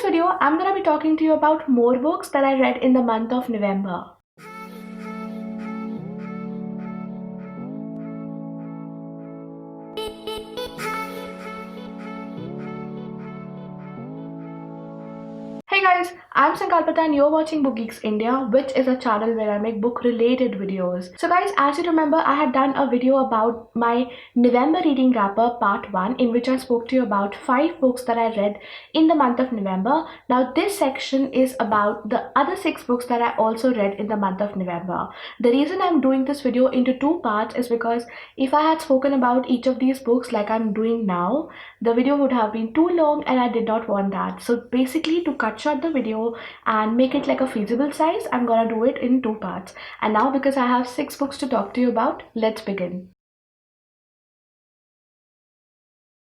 video, I'm gonna be talking to you about more books that I read in the month of November. Hey guys, I'm Sankalpata and you're watching Book Geeks India, which is a channel where I make book related videos. So guys, as you remember, I had done a video about my November reading wrapper part 1 in which I spoke to you about 5 books that I read in the month of November. Now this section is about the other 6 books that I also read in the month of November. The reason I'm doing this video into 2 parts is because if I had spoken about each of these books like I'm doing now, the video would have been too long and I did not want that. So basically, to cut short the video and make it like a feasible size, I'm gonna do it in 2 parts. And now because I have 6 books to talk to you about, let's begin.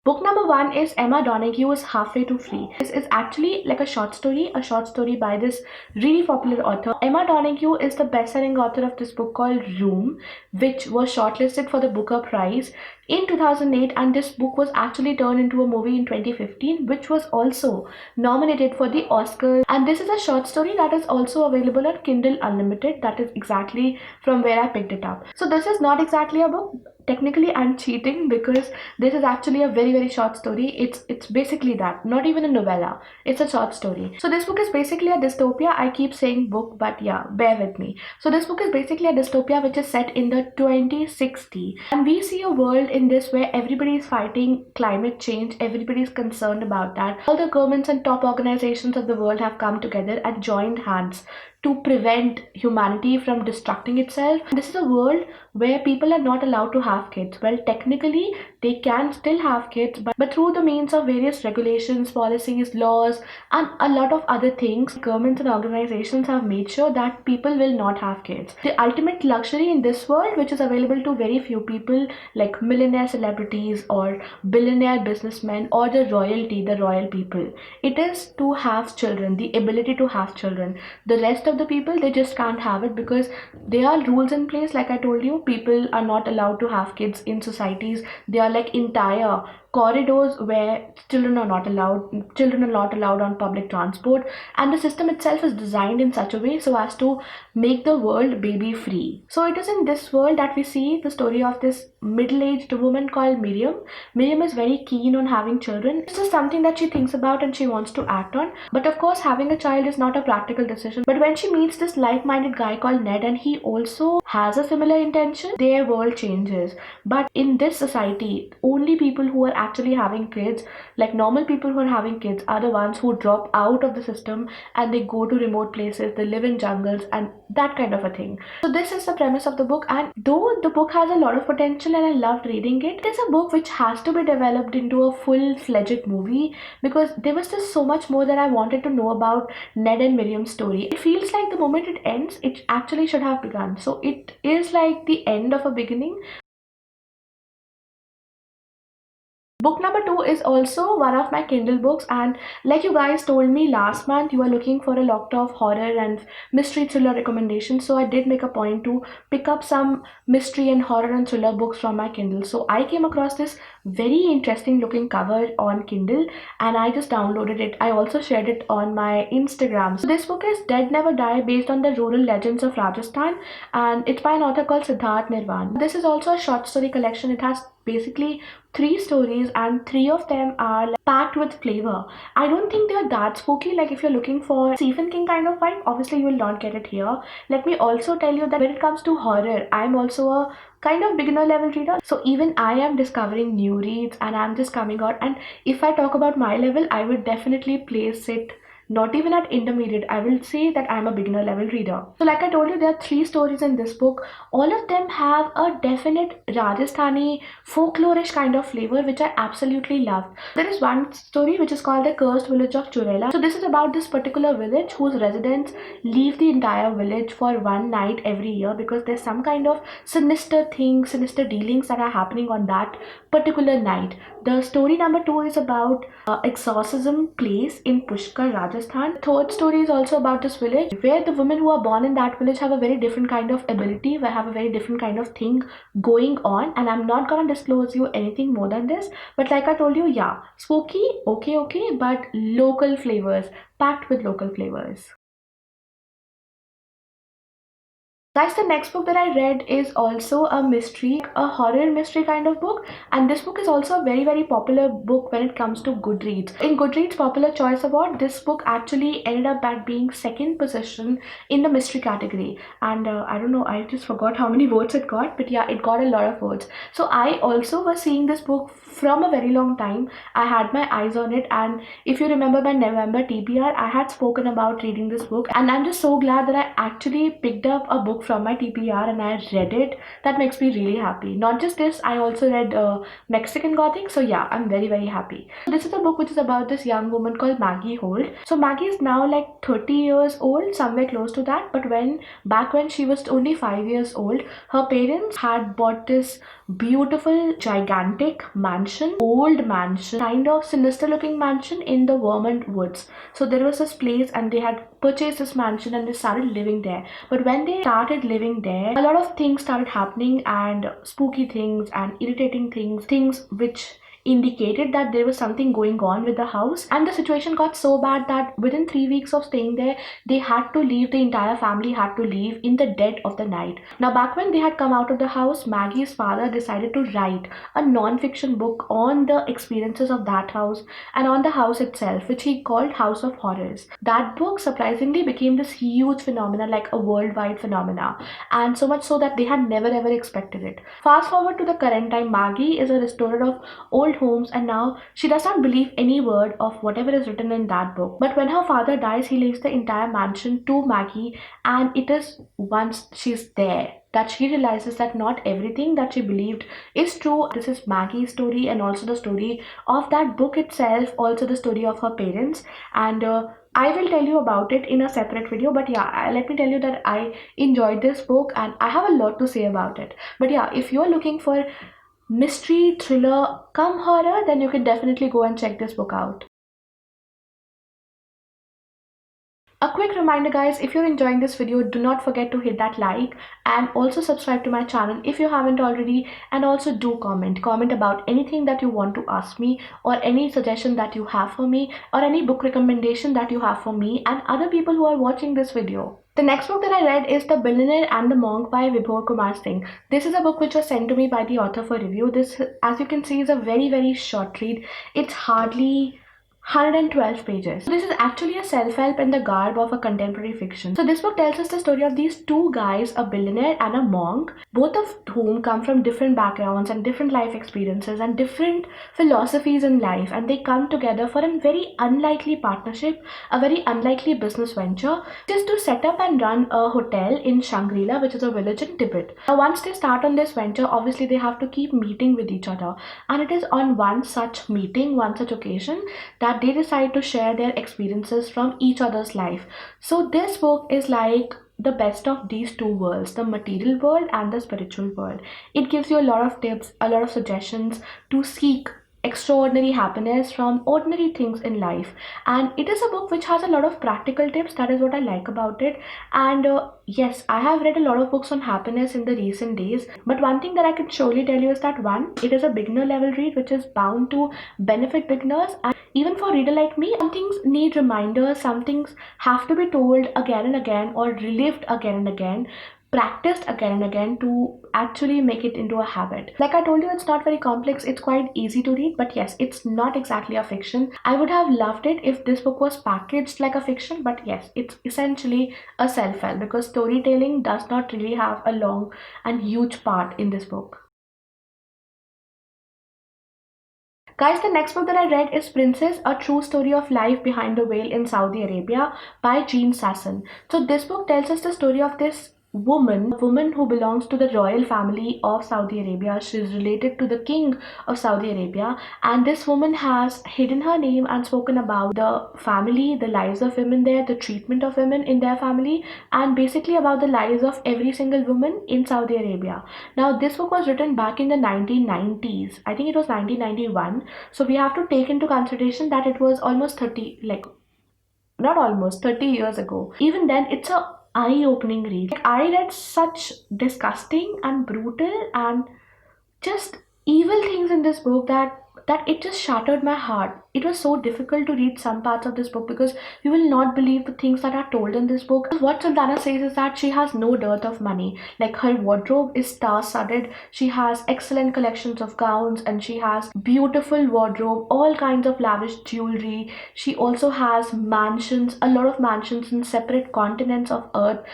Book number 1 is Emma Donoghue Halfway to Free. This is actually like a short story by this really popular author. Emma Donoghue is the best-selling author of this book called Room, which was shortlisted for the Booker Prize in 2008, and this book was actually turned into a movie in 2015, which was also nominated for the Oscars. And this is a short story that is also available on Kindle Unlimited. That is exactly from where I picked it up. So this is not exactly a book. Technically I'm cheating because this is actually a very short story. It's basically that, not even a novella, it's a short story. So this book is basically a dystopia. I keep saying book, but yeah, bear with me. So this book is basically a dystopia which is set in the 2060, and we see a world in this where everybody is fighting climate change. Everybody is concerned about that. All the governments and top organizations of the world have come together and joined hands to prevent humanity from destructing itself. This is a world where people are not allowed to have kids. Well, technically they can still have kids, but through the means of various regulations, policies, laws, and a lot of other things, governments and organizations have made sure that people will not have kids. The ultimate luxury in this world, which is available to very few people like millionaire celebrities or billionaire businessmen or the royalty, the royal people, it is to have children, the ability to have children. The rest of the people, they just can't have it because there are rules in place. Like I told you, people are not allowed to have kids in societies. They are like entire corridors where children are not allowed on public transport, and the system itself is designed in such a way so as to make the world baby free. So it is in this world that we see the story of this middle-aged woman called Miriam. Miriam is very keen on having children. This is something that she thinks about and she wants to act on, but of course having a child is not a practical decision. But when she meets this like-minded guy called Ned and he also has a similar intention, their world changes. But in this society, only people who are actually having kids, like normal people who are having kids, are the ones who drop out of the system and they go to remote places, they live in jungles and that kind of a thing. So this is the premise of the book, and though the book has a lot of potential and I loved reading it, it is a book which has to be developed into a full-fledged movie because there was just so much more that I wanted to know about Ned and Miriam's story. It feels like the moment it ends, it actually should have begun. So it is like the end of a beginning. Book number 2 is also one of my Kindle books, and like you guys told me last month, you are looking for a lot of horror and mystery thriller recommendations. So I did make a point to pick up some mystery and horror and thriller books from my Kindle. So I came across this very interesting looking cover on Kindle and I just downloaded it. I also shared it on my Instagram. So this book is Dead Never Die, based on the rural legends of Rajasthan, and it's by an author called Siddharth Nirvan. This is also a short story collection. It has basically 3 stories and 3 of them are like packed with flavor. I don't think they're that spooky. Like if you're looking for Stephen King kind of vibe, obviously you will not get it here. Let me also tell you that when it comes to horror, I'm also a kind of beginner level reader. So even I am discovering new reads and I'm just coming out. And if I talk about my level, I would definitely place it not even at intermediate. I will say that I'm a beginner level reader. So like I told you, there are 3 stories in this book. All of them have a definite Rajasthani folklorish kind of flavor which I absolutely love. There is one story which is called The Cursed Village of Churela. So this is about this particular village whose residents leave the entire village for one night every year because there's some kind of sinister things, sinister dealings that are happening on that particular night. The story number 2 is about exorcism place in Pushkar, Rajasthan. Third story is also about this village where the women who are born in that village have a very different kind of ability, where have a very different kind of thing going on. And I'm not gonna disclose you anything more than this. But like I told you, yeah, spooky, okay, but local flavors, packed with local flavors. Guys, the next book that I read is also a mystery, a horror mystery kind of book. And this book is also a very, very popular book when it comes to Goodreads. In Goodreads Popular Choice Award, this book actually ended up at being second position in the mystery category. And I don't know, I just forgot how many votes it got, but yeah, it got a lot of votes. So I also was seeing this book from a very long time. I had my eyes on it, and if you remember my November TBR, I had spoken about reading this book, and I'm just so glad that I actually picked up a book from my TBR and I read it. That makes me really happy. Not just this, I also read Mexican Gothic, so yeah, I'm very, very happy. This is a book which is about this young woman called Maggie Holt. So Maggie is now like 30 years old, somewhere close to that, but back when she was only 5 years old, her parents had bought this beautiful gigantic mansion, old mansion, kind of sinister looking mansion in the Vermont woods. So there was this place and they had purchased this mansion and they started living there. But when they started living there, a lot of things started happening, and spooky things and irritating things which indicated that there was something going on with the house. And the situation got so bad that within 3 weeks of staying there, they had to leave. The entire family had to leave in the dead of the night. Now back when they had come out of the house, Maggie's father decided to write a non-fiction book on the experiences of that house and on the house itself, which he called House of Horrors. That book surprisingly became this huge phenomena, like a worldwide phenomena, and so much so that they had never ever expected it. Fast forward to the current time, Maggie is a restorer of old homes, and now she does not believe any word of whatever is written in that book. But when her father dies, he leaves the entire mansion to Maggie, and it is once she's there that she realizes that not everything that she believed is true. This is Maggie's story, and also the story of that book itself, also the story of her parents. And I will tell you about it in a separate video, but yeah, let me tell you that I enjoyed this book and I have a lot to say about it. But yeah, if you're looking for mystery, thriller, come horror, then you can definitely go and check this book out. A quick reminder guys, if you're enjoying this video, do not forget to hit that like and also subscribe to my channel if you haven't already, and also do comment about anything that you want to ask me, or any suggestion that you have for me, or any book recommendation that you have for me and other people who are watching this video. The next book that I read is The Billionaire and the Monk by Vibhor Kumar Singh. This is a book which was sent to me by the author for review. This, as you can see, is a very, very short read. It's hardly 112 pages. So this is actually a self-help in the garb of a contemporary fiction. So this book tells us the story of these two guys, a billionaire and a monk, both of whom come from different backgrounds and different life experiences and different philosophies in life, and they come together for a very unlikely partnership, a very unlikely business venture, just to set up and run a hotel in Shangri-La, which is a village in Tibet. Now once they start on this venture, obviously they have to keep meeting with each other, and it is on one such meeting, one such occasion, that they decide to share their experiences from each other's life. So this book is like the best of these two worlds, the material world and the spiritual world. It gives you a lot of tips, a lot of suggestions to seek extraordinary happiness from ordinary things in life, and it is a book which has a lot of practical tips. That is what I like about it. And yes, I have read a lot of books on happiness in the recent days, but one thing that I can surely tell you is that one, it is a beginner level read which is bound to benefit beginners, and even for a reader like me, some things need reminders, some things have to be told again and again, or relived again and again, practiced again and again, to actually make it into a habit. Like I told you, it's not very complex, it's quite easy to read, but yes, it's not exactly a fiction. I would have loved it if this book was packaged like a fiction, but yes, it's essentially a self-help, because storytelling does not really have a long and huge part in this book. Guys, the next book that I read is Princess, A True Story of Life Behind the Veil in Saudi Arabia by Jean Sasson. So this book tells us the story of this woman who belongs to the royal family of Saudi Arabia. She's related to the king of Saudi Arabia, and this woman has hidden her name and spoken about the family, the lives of women there, the treatment of women in their family, and basically about the lives of every single woman in Saudi Arabia. Now, this book was written back in the 1990s. I think it was 1991. So we have to take into consideration that it was almost 30, like not almost 30 years ago. Even then, it's a eye-opening read. Like, I read such disgusting and brutal and just evil things in this book that it just shattered my heart. It was so difficult to read some parts of this book because you will not believe the things that are told in this book. What Sultana says is that she has no dearth of money. Like, her wardrobe is star-studded. She has excellent collections of gowns, and she has beautiful wardrobe, all kinds of lavish jewelry. She also has mansions, a lot of mansions in separate continents of earth,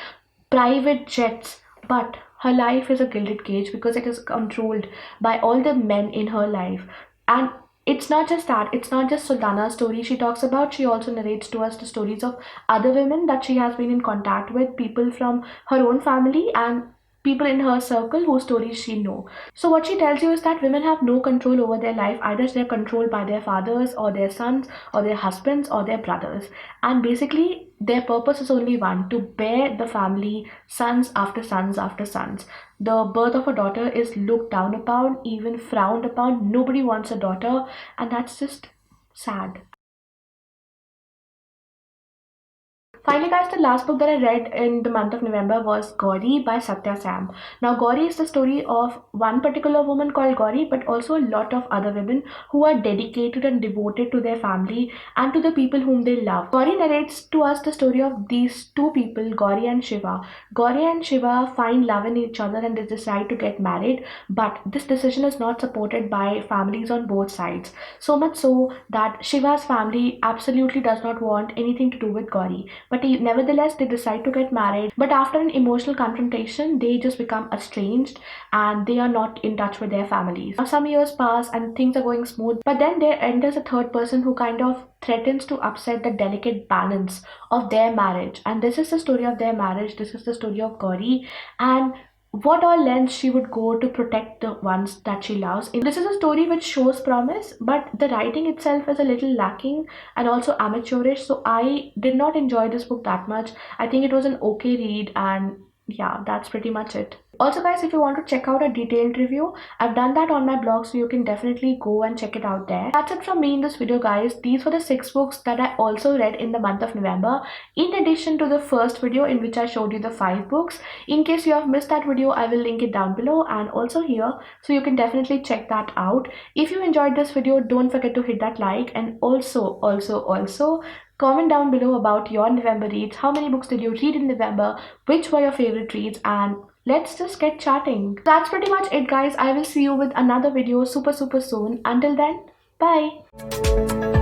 private jets, but her life is a gilded cage because it is controlled by all the men in her life. And it's not just that, it's not just Sultana's story she talks about, she also narrates to us the stories of other women that she has been in contact with, people from her own family and people in her circle whose stories she know. So what she tells you is that women have no control over their life. Either they're controlled by their fathers or their sons or their husbands or their brothers. And basically their purpose is only one: to bear the family, sons after sons after sons. The birth of a daughter is looked down upon, even frowned upon. Nobody wants a daughter, and that's just sad. Finally, guys, the last book that I read in the month of November was Gauri by Satya Sam. Now, Gauri is the story of one particular woman called Gauri, but also a lot of other women who are dedicated and devoted to their family and to the people whom they love. Gauri narrates to us the story of these two people, Gauri and Shiva. Gauri and Shiva find love in each other and they decide to get married, but this decision is not supported by families on both sides. So much so that Shiva's family absolutely does not want anything to do with Gauri. But nevertheless, they decide to get married. But after an emotional confrontation, they just become estranged and they are not in touch with their families. Now, some years pass and things are going smooth, but then there enters a third person who kind of threatens to upset the delicate balance of their marriage. And this is the story of their marriage. This is the story of Gauri and what all lengths she would go to protect the ones that she loves. This is a story which shows promise, but the writing itself is a little lacking and also amateurish, so I did not enjoy this book that much. I think it was an okay read, and yeah, that's pretty much it. Also, guys, if you want to check out a detailed review, I've done that on my blog, so you can definitely go and check it out there. That's it from me in this video, guys. These were the 6 books that I also read in the month of November, in addition to the first video in which I showed you the 5 books. In case you have missed that video, I will link it down below and also here, so you can definitely check that out. If you enjoyed this video, don't forget to hit that like, and also comment down below about your November reads. How many books did you read in November? Which were your favorite reads? And let's just get chatting. That's pretty much it, guys. I will see you with another video super soon. Until then, bye.